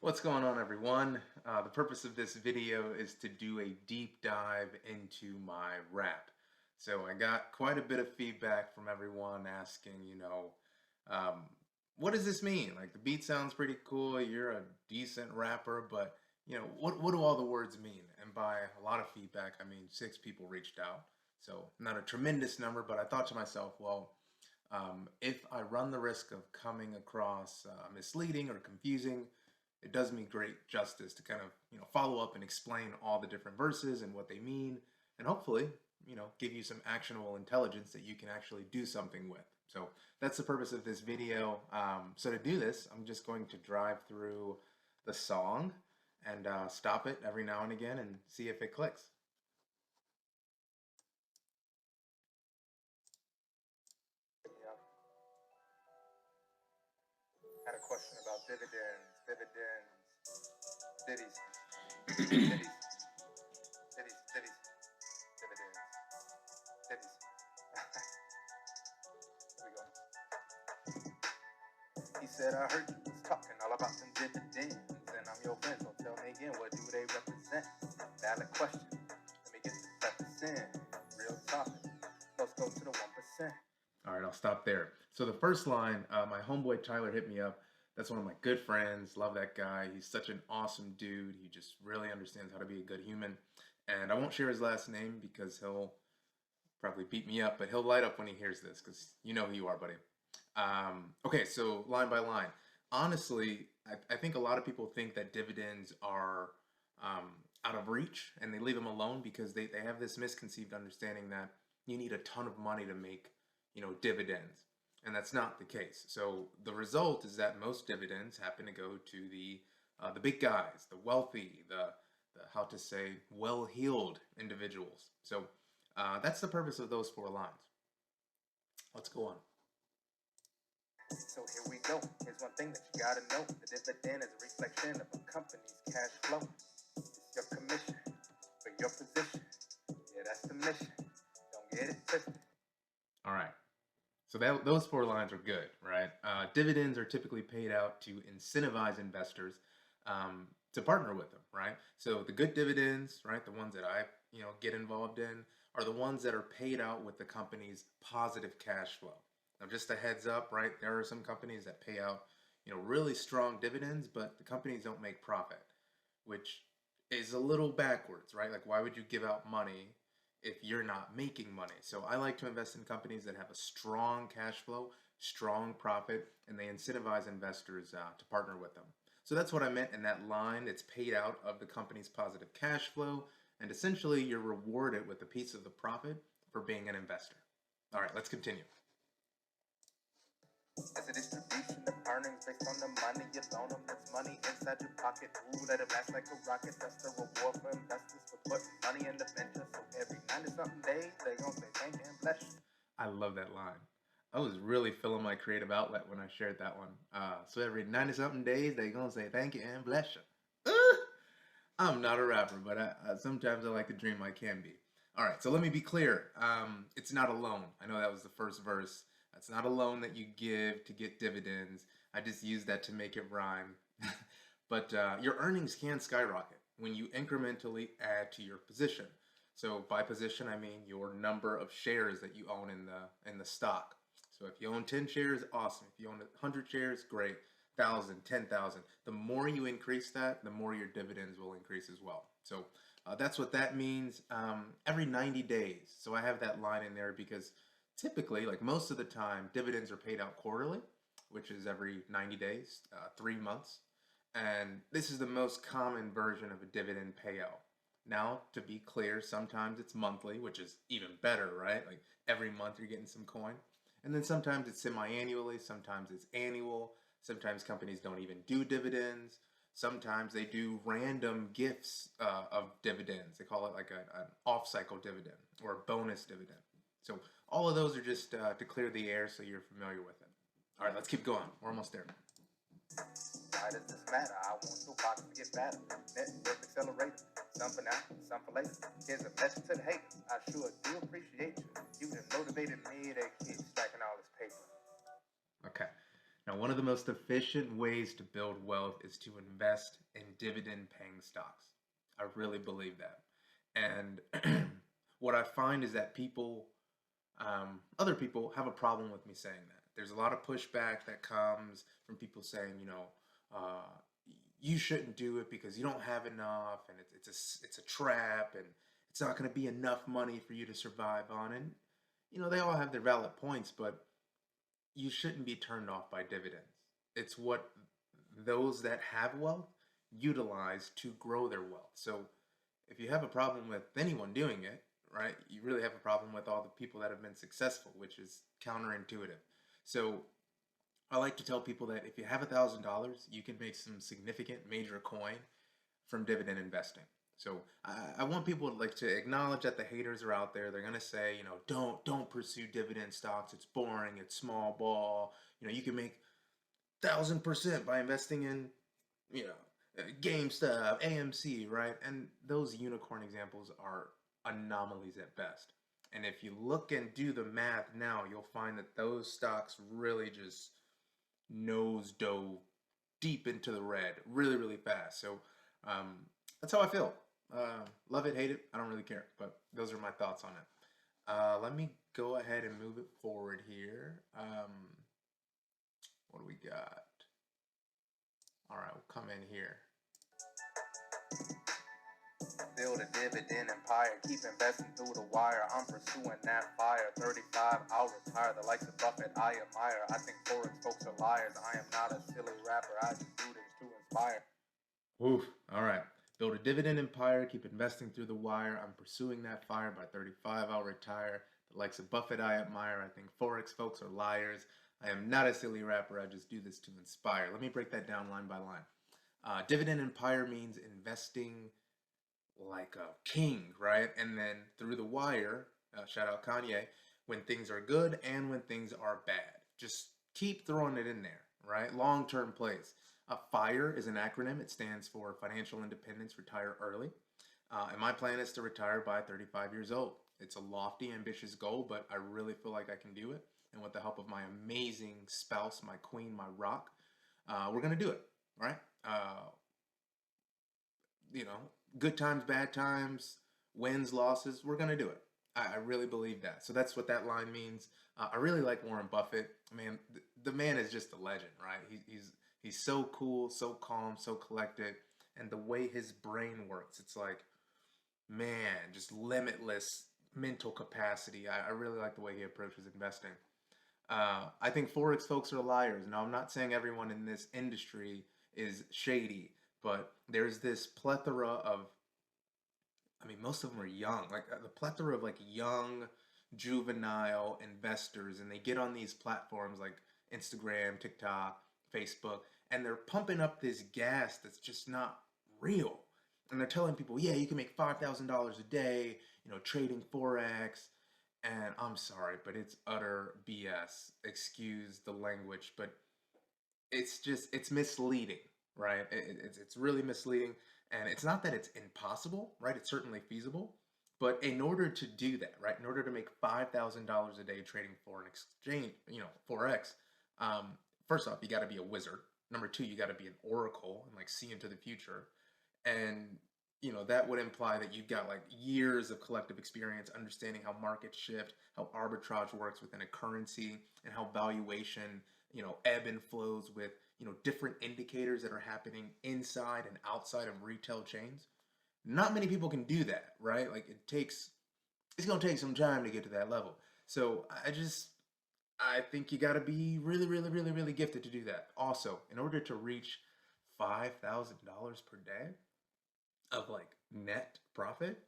What's going on, everyone? The purpose of this video is to do a deep dive into my rap. So I got quite a bit of feedback from everyone asking, um, what does this mean? Like the beat sounds pretty cool, you're a decent rapper, but what do all the words mean? And by a lot of feedback, I mean 6 people reached out. So not a tremendous number, but I thought to myself, well, if I run the risk of coming across misleading or confusing, it does me great justice to kind of follow up and explain all the different verses and what they mean, and hopefully give you some actionable intelligence that you can actually do something with. So that's the purpose of this video. So to do this, I'm just going to drive through the song and stop it every now and again and see if it clicks. Had a question about dividends, ditties, ditties, dividends, ditties. Here we go. He said, I heard you was talking all about them dividends, and I'm your friend, so tell me again, what do they represent? Valid question. Let me get the preface in. Real topic. Let's go to the 1%. All right, I'll stop there. So the first line, my homeboy Tyler hit me up. That's one of my good friends. Love that guy. He's such an awesome dude. He just really understands how to be a good human. And I won't share his last name because he'll probably beat me up, but he'll light up when he hears this because you know who you are, buddy. Okay, so line by line. Honestly, I think a lot of people think that dividends are um, out of reach and they leave them alone because they have this misconceived understanding that you need a ton of money to make, dividends. And that's not the case. So the result is that most dividends happen to go to the big guys, the wealthy, the how to say well-heeled individuals. So that's the purpose of those 4 lines. Let's go on. So here we go. Here's one thing that you gotta know. The dividend is a reflection of a company's cash flow. It's your commission for your position. Yeah, that's the mission. Don't get it twisted. All right. So those 4 lines are good, right? Dividends are typically paid out to incentivize investors to partner with them, right? So the good dividends, right, the ones that I get involved in, are the ones that are paid out with the company's positive cash flow. Now, just a heads up, right? There are some companies that pay out really strong dividends, but the companies don't make profit, which is a little backwards, right? Like, why would you give out money if you're not making money? So I like to invest in companies that have a strong cash flow, strong profit, and they incentivize investors to partner with them. So that's what I meant in that line. It's paid out of the company's positive cash flow, and essentially you're rewarded with a piece of the profit for being an investor. All right, let's continue. It's a distribution of earnings based on the money you loan them. That's money inside your pocket. Ooh, let it blast like a rocket. That's the reward for investors for putting money in the venture. So every 90-something days, they gon' say thank you and bless you. I love that line. I was really feeling my creative outlet when I shared that one. So every 90 something days, they gonna say thank you and bless you. I'm not a rapper, but sometimes I like to dream I can be. All right, so let me be clear. It's not a loan. I know that was the first verse. That's not a loan that you give to get dividends. I just use that to make it rhyme. But your earnings can skyrocket when you incrementally add to your position. So by position, I mean your number of shares that you own in the stock. So if you own 10 shares, awesome. If you own 100 shares, great. 1,000, 10,000. The more you increase that, the more your dividends will increase as well. So that's what that means. Every 90 days. So I have that line in there because typically, like most of the time, dividends are paid out quarterly, which is every 90 days, 3 months. And this is the most common version of a dividend payout. Now, to be clear, sometimes it's monthly, which is even better, right? Like every month you're getting some coin. And then sometimes it's semi-annually, sometimes it's annual, sometimes companies don't even do dividends. Sometimes they do random gifts of dividends. They call it like an off-cycle dividend or a bonus dividend. So all of those are just to clear the air so you're familiar with it. All right, let's keep going. We're almost there. Why does this matter? I want your pockets to get fatter. Net worth accelerator. Some for now, some for later. Here's a message to the haters. I sure do appreciate you. You done motivated me to keep stacking all this paper. Okay. Now, one of the most efficient ways to build wealth is to invest in dividend paying stocks. I really believe that. And what I find is that other people have a problem with me saying that. There's a lot of pushback that comes from people saying, uh, you shouldn't do it because you don't have enough, and it's a trap, and it's not going to be enough money for you to survive on. And they all have their valid points, but you shouldn't be turned off by dividends. It's what those that have wealth utilize to grow their wealth. So if you have a problem with anyone doing it, right, you really have a problem with all the people that have been successful, which is counterintuitive. So I like to tell people that if you have $1,000, you can make some significant major coin from dividend investing. So I want people to acknowledge that the haters are out there. They're gonna say, don't pursue dividend stocks. It's boring. It's small ball. You can make 1,000% by investing in GameStop, AMC, right? And those unicorn examples are anomalies at best. And if you look and do the math now, you'll find that those stocks really just nose dove deep into the red really, really fast. So um, that's how I feel. Love it, hate it, I don't really care. But those are my thoughts on it. Let me go ahead and move it forward here. What do we got? All right, we'll come in here. Build a dividend empire, keep investing through the wire. I'm pursuing that fire. 35, I'll retire. The likes of Buffett, I admire. I think Forex folks are liars. I am not a silly rapper. I just do this to inspire. Oof. All right. Build a dividend empire, keep investing through the wire. I'm pursuing that fire. By 35, I'll retire. The likes of Buffett, I admire. I think Forex folks are liars. I am not a silly rapper. I just do this to inspire. Let me break that down line by line. Dividend empire means investing like a king, right? And then through the wire, shout out Kanye, when things are good and when things are bad. Just keep throwing it in there, right? Long-term plays. FIRE is an acronym. It stands for Financial Independence, Retire Early. And my plan is to retire by 35 years old. It's a lofty, ambitious goal, but I really feel like I can do it. And with the help of my amazing spouse, my queen, my rock, we're going to do it, right? You know, good times, bad times, wins, losses, we're going to do it. I really believe that. So that's what that line means. I really like Warren Buffett. Man, the man is just a legend, right? He's so cool, so calm, so collected, and the way his brain works, it's like, man, just limitless mental capacity. I really like the way he approaches investing. I think Forex folks are liars. Now, I'm not saying everyone in this industry is shady, but there's this plethora of, I mean, most of them are young, like the plethora of like young, juvenile investors, and they get on these platforms like Instagram, TikTok, Facebook, and they're pumping up this gas that's just not real. And they're telling people, yeah, you can make $5,000 a day, trading Forex. And I'm sorry, but it's utter BS. Excuse the language, but it's misleading, right? It's really misleading, and it's not that it's impossible, right? It's certainly feasible, but in order to do that, right, in order to make $5,000 a day trading foreign exchange, Forex, first off, you got to be a wizard. Number two, you got to be an oracle and like see into the future, and that would imply that you've got like years of collective experience understanding how markets shift, how arbitrage works within a currency, and how valuation ebb and flows with different indicators that are happening inside and outside of retail chains. Not many people can do that, right? Like it's going to take some time to get to that level. So I think you got to be really, really, really, really gifted to do that. Also, in order to reach $5,000 per day of like net profit,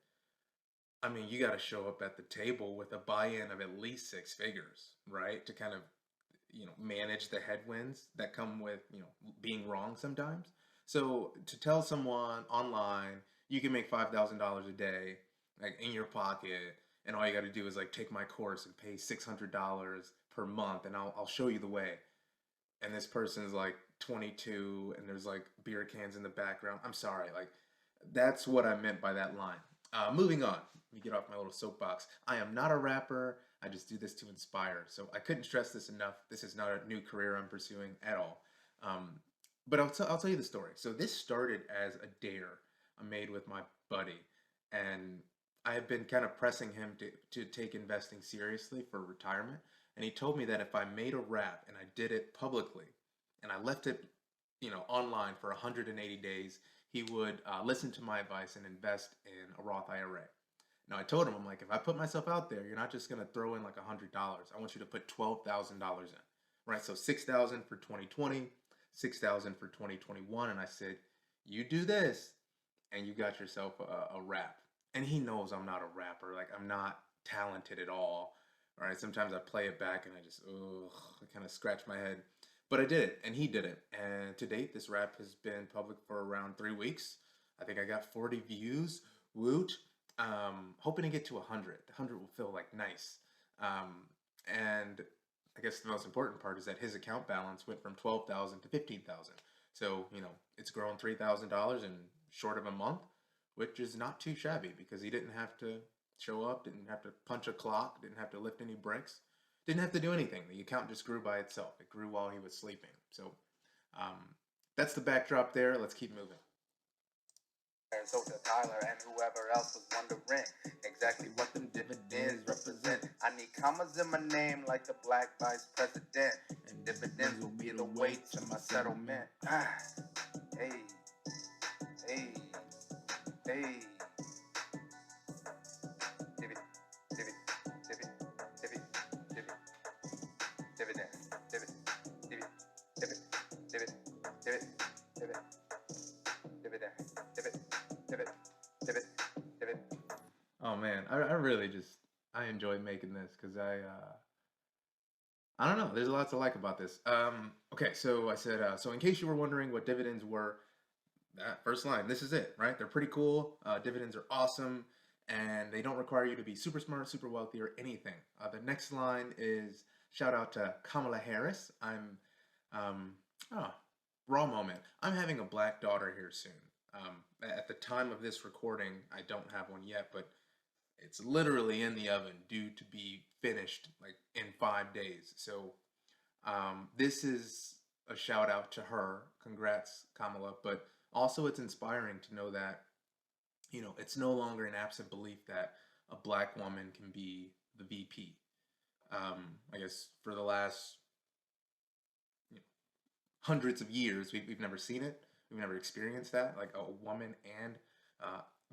I mean, you got to show up at the table with a buy-in of at least six figures, right? To kind of, manage the headwinds that come with, being wrong sometimes. So to tell someone online, you can make $5,000 a day, like in your pocket, and all you got to do is like take my course and pay $600 per month, and I'll show you the way. And this person's like 22, and there's like beer cans in the background. I'm sorry, like that's what I meant by that line. Moving on. Let me get off my little soapbox. I am not a rapper. I just do this to inspire. So I couldn't stress this enough. This is not a new career I'm pursuing at all. Um, but I'll tell you the story. So this started as a dare I made with my buddy, and I have been kind of pressing him to take investing seriously for retirement. And he told me that if I made a rap and I did it publicly, and I left it, online for 180 days, he would listen to my advice and invest in a Roth IRA. Now I told him, I'm like, if I put myself out there, you're not just gonna throw in like $100. I want you to put $12,000 in, right? So 6,000 for 2020, 6,000 for 2021, and I said, you do this, and you got yourself a rap. And he knows I'm not a rapper, like I'm not talented at all. All right, sometimes I play it back and I just, ugh, I kind of scratch my head. But I did it, and he did it. And to date, this rap has been public for around 3 weeks. I think I got 40 views. Woot. Hoping to get to 100. The 100 will feel like nice. And I guess the most important part is that his account balance went from 12,000 to 15,000. So, it's grown $3,000 in short of a month, which is not too shabby because he didn't have to show up, didn't have to punch a clock, didn't have to lift any bricks, didn't have to do anything. The account just grew by itself. It grew while he was sleeping. So um, that's the backdrop there. Let's keep moving. And so to Tyler and whoever else was wondering exactly what them dividends represent. I need commas in my name like the black vice president. And dividends will be the way to my settlement. Hey, hey, hey. Divvy, divvy, divvy, divvy, divvy, dividend, divvy, divvy, divvy, divvy, divvy, divvy, dividend, divvy, divvy, divvy, divvy. Oh man, I really I enjoy making this because I don't know. There's a lot to like about this. Okay, so I said, so in case you were wondering what dividends were, that first line, this is it, right? They're pretty cool. Dividends are awesome, and they don't require you to be super smart, super wealthy, or anything. The next line is shout out to Kamala Harris. Um, oh, raw moment. I'm having a black daughter here soon. At the time of this recording, I don't have one yet, but it's literally in the oven, due to be finished like in 5 days. So this is a shout out to her. Congrats, Kamala. But also, it's inspiring to know that it's no longer an absent belief that a black woman can be the VP. I guess for the last hundreds of years, we've never seen it. We've never experienced that, like a woman and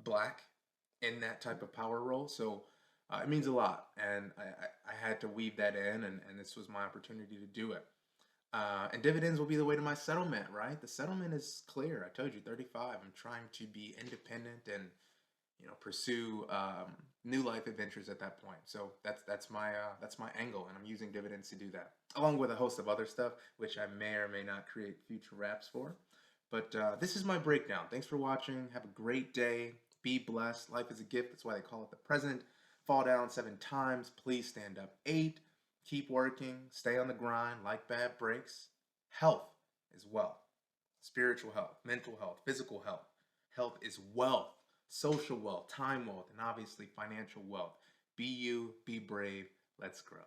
black in that type of power role. So it means a lot, and I had to weave that in, and this was my opportunity to do it. And dividends will be the way to my settlement, right? The settlement is clear. I told you, 35. I'm trying to be independent and pursue new life adventures at that point. So that's my angle, and I'm using dividends to do that, along with a host of other stuff, which I may or may not create future raps for. But this is my breakdown. Thanks for watching. Have a great day. Be blessed. Life is a gift. That's why they call it the present. Fall down 7 times. Please stand up 8. Keep working. Stay on the grind. Like bad breaks. Health is wealth. Spiritual health, mental health, physical health. Health is wealth. Social wealth, time wealth, and obviously financial wealth. Be you. Be brave. Let's grow.